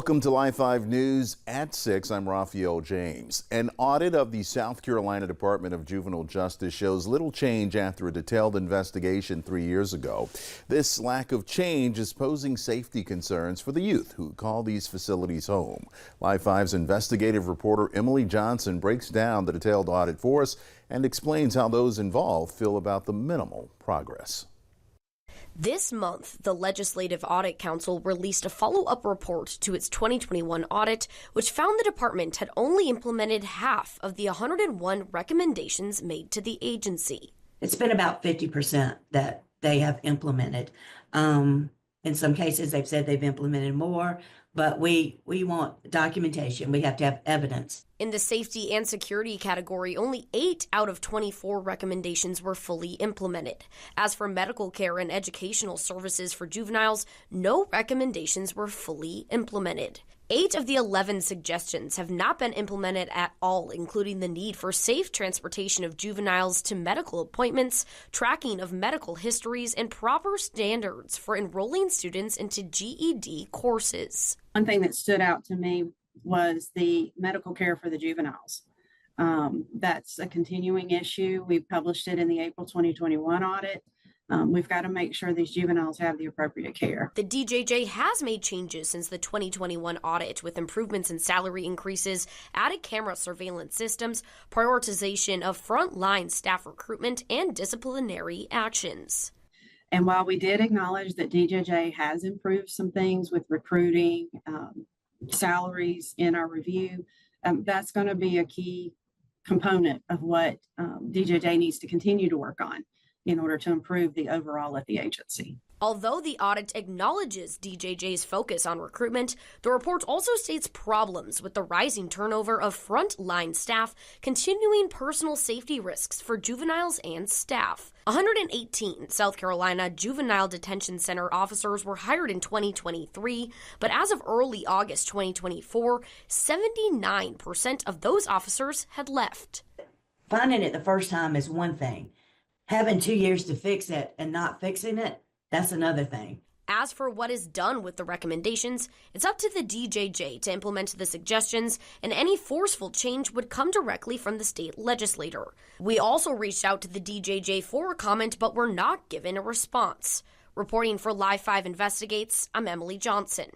Welcome to Live 5 News at 6. I'm Raphael James. An audit of the South Carolina Department of Juvenile Justice shows little change after a detailed investigation 3 years ago. This lack of change is posing safety concerns for the youth who call these facilities home. Live 5's investigative reporter Emily Johnson breaks down the detailed audit for us and explains how those involved feel about the minimal progress. This month, the Legislative Audit Council released a follow-up report to its 2021 audit, which found the department had only implemented half of the 101 recommendations made to the agency. It's been about 50% that they have implemented. In some cases, they've said they've implemented more, but we want documentation. We have to have evidence. In the safety and security category, only 8 out of 24 recommendations were fully implemented. As for medical care and educational services for juveniles, no recommendations were fully implemented. 8 of the 11 suggestions have not been implemented at all, including the need for safe transportation of juveniles to medical appointments, tracking of medical histories, and proper standards for enrolling students into GED courses. One thing that stood out to me was the medical care for the juveniles. That's a continuing issue. We published it in the April 2021 audit. We've got to make sure these juveniles have the appropriate care. The DJJ has made changes since the 2021 audit, with improvements in salary increases, added camera surveillance systems, prioritization of frontline staff recruitment, and disciplinary actions. And while we did acknowledge that DJJ has improved some things with recruiting, salaries in our review, that's going to be a key component of what DJJ needs to continue to work on in order to improve the overall at the agency. Although the audit acknowledges DJJ's focus on recruitment, the report also states problems with the rising turnover of frontline staff, continuing personal safety risks for juveniles and staff. 118 South Carolina Juvenile Detention Center officers were hired in 2023, but as of early August 2024, 79% of those officers had left. Finding it the first time is one thing. Having 2 years to fix it and not fixing it, that's another thing. As for what is done with the recommendations, it's up to the DJJ to implement the suggestions, and any forceful change would come directly from the state legislator. We also reached out to the DJJ for a comment, but were not given a response. Reporting for Live 5 Investigates, I'm Emily Johnson.